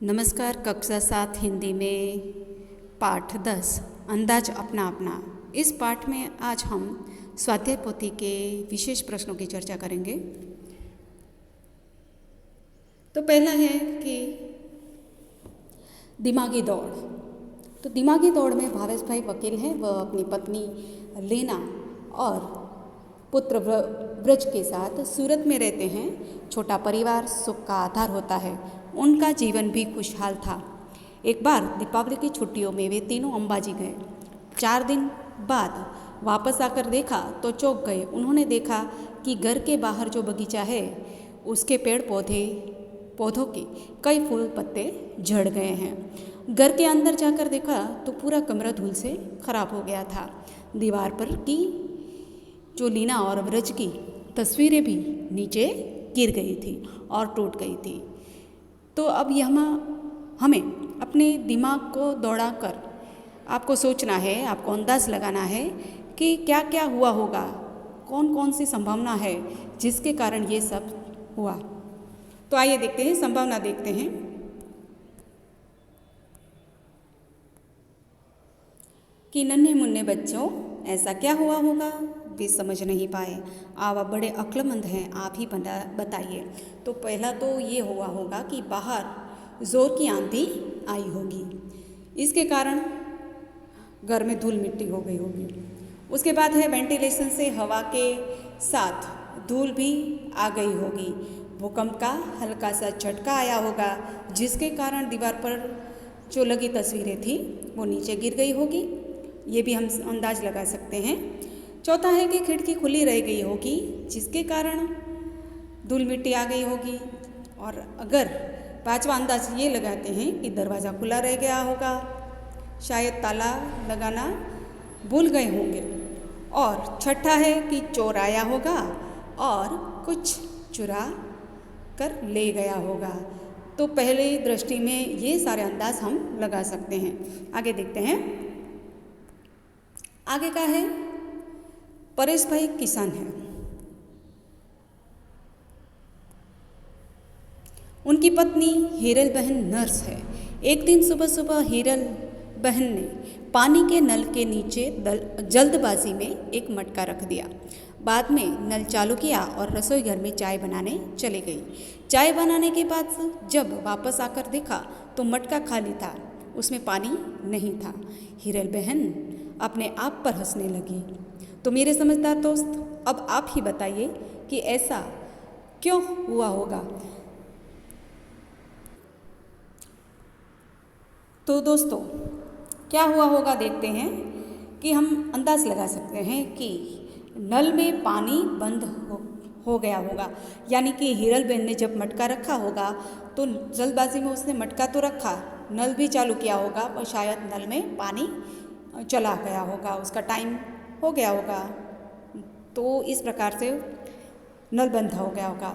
नमस्कार। कक्षा 7 हिंदी में पाठ 10 अंदाज अपना अपना। इस पाठ में आज हम स्वाध्याय पोथी के विशेष प्रश्नों की चर्चा करेंगे। तो पहला है कि दिमागी दौड़। तो दिमागी दौड़ में भावेश भाई वकील हैं, वह अपनी पत्नी लीना और पुत्र ब्रज के साथ सूरत में रहते हैं। छोटा परिवार सुख का आधार होता है। उनका जीवन भी खुशहाल था। एक बार दीपावली की छुट्टियों में वे तीनों अंबाजी गए। 4 दिन बाद वापस आकर देखा तो चौंक गए। उन्होंने देखा कि घर के बाहर जो बगीचा है उसके पौधों के कई फूल पत्ते झड़ गए हैं। घर के अंदर जाकर देखा तो पूरा कमरा धूल से खराब हो गया था। दीवार पर की जो लीना और ब्रज की तस्वीरें भी नीचे गिर गई थी और टूट गई थी। तो अब हमें अपने दिमाग को दौड़ाकर आपको सोचना है, आपको अंदाज़ लगाना है कि क्या क्या हुआ होगा, कौन कौन सी संभावना है जिसके कारण ये सब हुआ। तो आइए देखते हैं, संभावना देखते हैं। कि नन्हे मुन्ने बच्चों ऐसा क्या हुआ होगा, वे समझ नहीं पाए। आप बड़े अक्लमंद हैं, आप ही बताइए। तो पहला तो ये हुआ होगा कि बाहर ज़ोर की आंधी आई होगी, इसके कारण घर में धूल मिट्टी हो गई होगी। उसके बाद है वेंटिलेशन से हवा के साथ धूल भी आ गई होगी। भूकंप का हल्का सा झटका आया होगा, जिसके कारण दीवार पर जो लगी तस्वीरें थी वो नीचे गिर गई होगी। ये भी हम अंदाज लगा सकते हैं। चौथा है कि खिड़की खुली रह गई होगी, जिसके कारण धूल मिट्टी आ गई होगी। और अगर पांचवा अंदाज ये लगाते हैं कि दरवाज़ा खुला रह गया होगा, शायद ताला लगाना भूल गए होंगे। और छठा है कि चोर आया होगा और कुछ चुरा कर ले गया होगा। तो पहले दृष्टि में ये सारे अंदाज हम लगा सकते हैं। आगे देखते हैं। आगे का है परेश भाई किसान है। उनकी पत्नी हीरल बहन नर्स है। एक दिन सुबह सुबह हीरल बहन ने पानी के नल के नीचे जल्दबाजी में एक मटका रख दिया। बाद में नल चालू किया और रसोई घर में चाय बनाने चली गई। चाय बनाने के बाद जब वापस आकर देखा तो मटका खाली था, उसमें पानी नहीं था। हीरल बहन अपने आप पर हंसने लगी। तो मेरे समझदार दोस्त, अब आप ही बताइए कि ऐसा क्यों हुआ होगा। तो दोस्तों, क्या हुआ होगा देखते हैं कि हम अंदाज लगा सकते हैं कि नल में पानी बंद हो गया होगा। यानी कि हीरल बहन ने जब मटका रखा होगा तो जल्दबाजी में उसने मटका तो रखा, नल भी चालू किया होगा, और शायद नल में पानी चला गया होगा, उसका टाइम हो गया होगा। तो इस प्रकार से नल बंद हो गया होगा।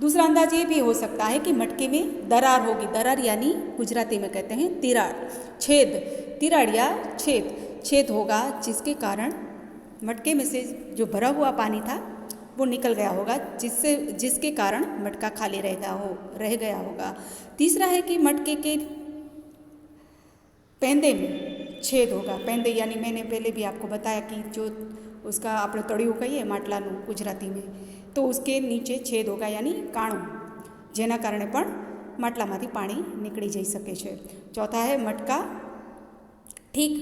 दूसरा अंदाज ये भी हो सकता है कि मटके में दरार होगी। दरार यानी गुजराती में कहते हैं तिराड़, छेद, तिराड़ या छेद होगा, जिसके मटके में से जो भरा हुआ पानी था वो निकल गया होगा, जिसके कारण मटका खाली रह गया होगा। तीसरा है कि मटके के पेंदे में छेद होगा। पेंदे यानी मैंने पहले भी आपको बताया कि जो उसका આપણે તળિયું કહીએ માટલાનું ગુજરાતી में, तो उसके नीचे छेद होगा यानी काणो, જેના કારણે પણ માટલામાંથી પાણી નીકળી જઈ શકે છે। चौथा है मटका ठीक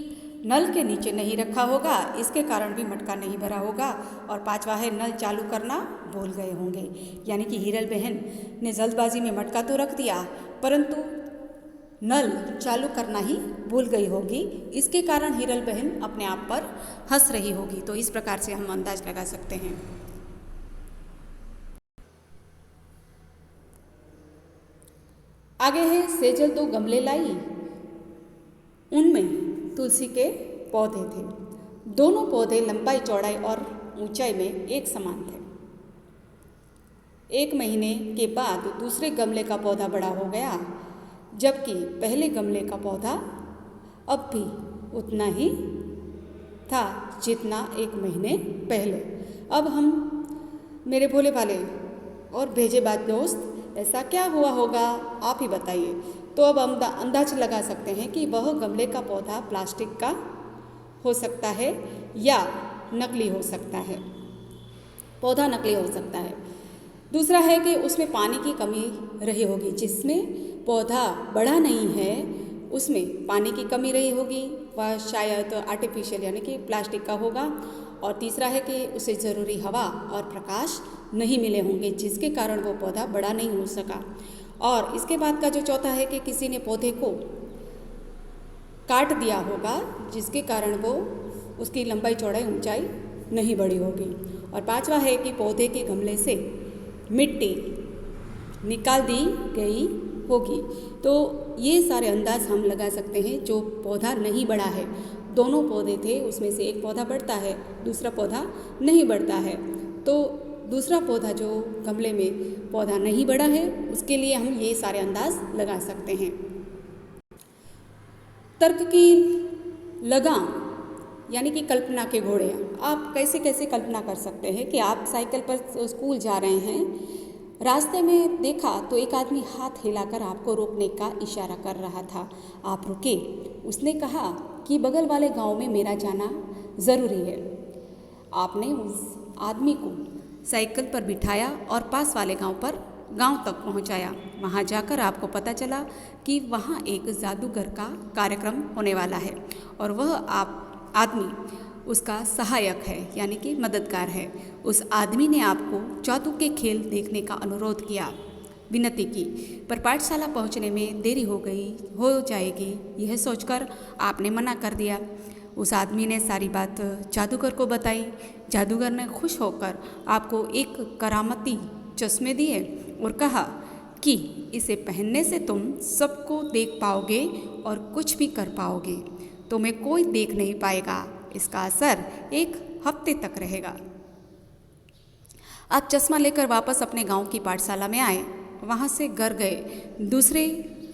नल के नीचे नहीं रखा होगा, इसके कारण भी मटका नहीं भरा होगा। और पांचवा है नल चालू करना भूल गए होंगे, यानी कि हीरल बहन ने जल्दबाजी में मटका तो रख दिया परंतु नल चालू करना ही भूल गई होगी, इसके कारण हीरल बहन अपने आप पर हंस रही होगी। तो इस प्रकार से हम अंदाज लगा सकते हैं। आगे है सेजल 2 गमले लाई, उनमें तुलसी के पौधे थे। दोनों पौधे लंबाई चौड़ाई और ऊंचाई में एक समान थे। 1 महीने के बाद दूसरे गमले का पौधा बड़ा हो गया, जबकि पहले गमले का पौधा अब भी उतना ही था जितना 1 महीने पहले। अब हम मेरे भोले भाले और भेजे बात दोस्त ऐसा क्या हुआ होगा, आप ही बताइए। तो अब हम अंदाज लगा सकते हैं कि वह गमले का पौधा प्लास्टिक का हो सकता है या नकली हो सकता है, पौधा नकली हो सकता है। दूसरा है कि उसमें पानी की कमी रही होगी, जिसमें पौधा बड़ा नहीं है उसमें पानी की कमी रही होगी, वह शायद आर्टिफिशियल यानी कि प्लास्टिक का होगा। और तीसरा है कि उसे ज़रूरी हवा और प्रकाश नहीं मिले होंगे, जिसके कारण वो पौधा बड़ा नहीं हो सका। और इसके बाद का जो चौथा है कि किसी ने पौधे को काट दिया होगा, जिसके कारण वो उसकी लंबाई चौड़ाई ऊंचाई नहीं बढ़ी होगी। और पांचवा है कि पौधे के गमले से मिट्टी निकाल दी गई होगी। तो ये सारे अंदाज हम लगा सकते हैं। जो पौधा नहीं बढ़ा है, दोनों पौधे थे, उसमें से एक पौधा बढ़ता है, दूसरा पौधा नहीं बढ़ता है। तो दूसरा पौधा जो गमले में पौधा नहीं बढ़ा है, उसके लिए हम ये सारे अंदाज लगा सकते हैं। तर्क की लगाम यानी कि कल्पना के घोड़े, आप कैसे कैसे कल्पना कर सकते हैं कि आप साइकिल पर स्कूल जा रहे हैं, रास्ते में देखा तो एक आदमी हाथ हिलाकर आपको रोकने का इशारा कर रहा था। आप रुके, उसने कहा कि बगल वाले गांव में मेरा जाना ज़रूरी है। आपने उस आदमी को साइकिल पर बिठाया और पास वाले गांव तक पहुंचाया। वहां जाकर आपको पता चला कि वहां एक जादूगर का कार्यक्रम होने वाला है और वह आदमी उसका सहायक है यानी कि मददगार है। उस आदमी ने आपको जादू के खेल देखने का अनुरोध किया, विनती की, पर पाठशाला पहुंचने में देरी हो जाएगी, यह सोचकर आपने मना कर दिया। उस आदमी ने सारी बात जादूगर को बताई। जादूगर ने खुश होकर आपको एक करामती चश्मे दिए और कहा कि इसे पहनने से तुम सबको देख पाओगे और कुछ भी कर पाओगे, तुम्हें कोई देख नहीं पाएगा, इसका असर एक हफ्ते तक रहेगा। आप चश्मा लेकर वापस अपने गांव की पाठशाला में आए, वहां से घर गए। दूसरे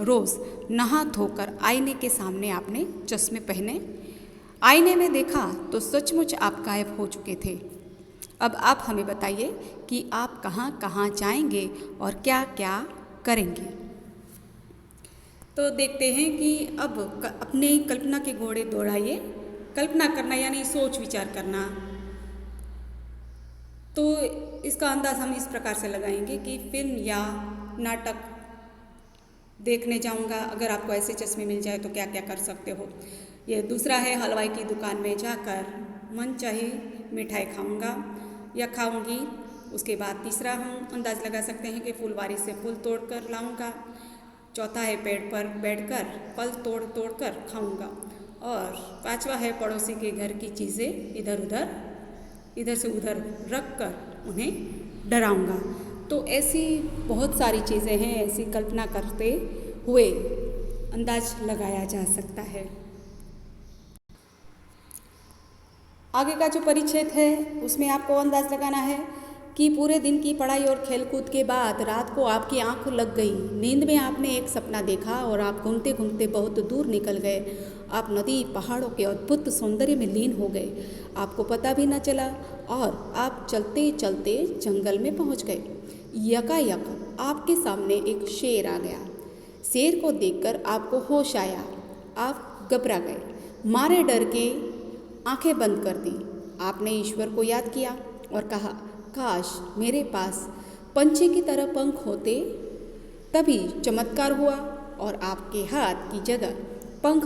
रोज नहा धोकर आईने के सामने आपने चश्मे पहने, आईने में देखा तो सचमुच आप गायब हो चुके थे। अब आप हमें बताइए कि आप कहाँ कहाँ जाएंगे और क्या क्या करेंगे। तो देखते हैं कि अब अपने कल्पना के घोड़े दौड़ाइए। कल्पना करना यानी सोच विचार करना। तो इसका अंदाज हम इस प्रकार से लगाएंगे कि फिल्म या नाटक देखने जाऊंगा, अगर आपको ऐसे चश्मे मिल जाए तो क्या क्या कर सकते हो। ये दूसरा है, हलवाई की दुकान में जाकर मनचाही मिठाई खाऊंगा या खाऊंगी। उसके बाद तीसरा हम अंदाज लगा सकते हैं कि फुलवारी से फूल तोड़ कर लाऊंगा। चौथा है, पेड़ पर बैठकर फल तोड़ कर खाऊंगा। और पांचवा है, पड़ोसी के घर की चीज़ें इधर से उधर रख कर उन्हें डराऊंगा। तो ऐसी बहुत सारी चीज़ें हैं, ऐसी कल्पना करते हुए अंदाज लगाया जा सकता है। आगे का जो परिच्छेद है उसमें आपको अंदाज लगाना है कि पूरे दिन की पढ़ाई और खेलकूद के बाद रात को आपकी आंख लग गई। नींद में आपने एक सपना देखा और आप घूमते घूमते बहुत दूर निकल गए। आप नदी पहाड़ों के अद्भुत सौंदर्य में लीन हो गए, आपको पता भी न चला और आप चलते चलते जंगल में पहुंच गए। यकायक आपके सामने एक शेर आ गया। शेर को देखकर आपको होश आया, आप घबरा गए, मारे डर के आंखें बंद कर दी। आपने ईश्वर को याद किया और कहा, काश मेरे पास पंछी की तरह पंख होते। तभी चमत्कार हुआ और आपके हाथ की जगह पंख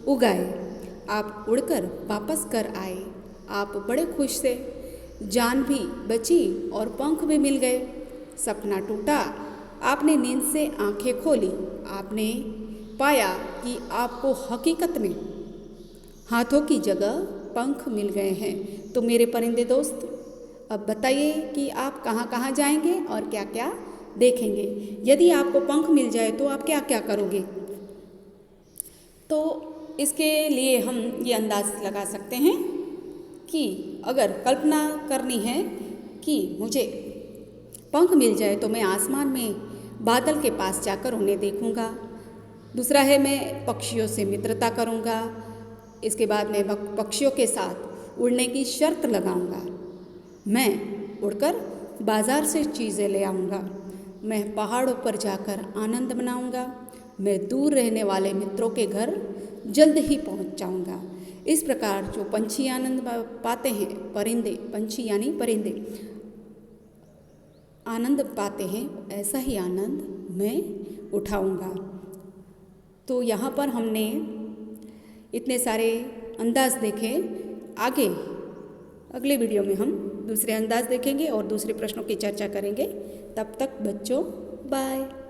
उगाए। आप उड़कर वापस कर आए। आप बड़े खुश थे, जान भी बची और पंख भी मिल गए। सपना टूटा, आपने नींद से आंखें खोली। आपने पाया कि आपको हकीकत में हाथों की जगह पंख मिल गए हैं। तो मेरे परिंदे दोस्त, अब बताइए कि आप कहाँ कहाँ जाएंगे और क्या क्या देखेंगे। यदि आपको पंख मिल जाए तो आप क्या क्या करोगे। तो इसके लिए हम ये अंदाज लगा सकते हैं कि अगर कल्पना करनी है कि मुझे पंख मिल जाए तो मैं आसमान में बादल के पास जाकर उन्हें देखूंगा। दूसरा है, मैं पक्षियों से मित्रता करूंगा। इसके बाद मैं पक्षियों के साथ उड़ने की शर्त लगाऊंगा। मैं उड़कर बाज़ार से चीज़ें ले आऊँगा। मैं पहाड़ों पर जाकर आनंद मनाऊंगा। मैं दूर रहने वाले मित्रों के घर जल्द ही पहुंच जाऊंगा। इस प्रकार जो पंछी आनंद पाते हैं, परिंदे, पंछी यानी परिंदे आनंद पाते हैं, ऐसा ही आनंद मैं उठाऊंगा। तो यहाँ पर हमने इतने सारे अंदाज़ देखे। आगे अगले वीडियो में हम दूसरे अंदाज़ देखेंगे और दूसरे प्रश्नों की चर्चा करेंगे। तब तक बच्चों बाय।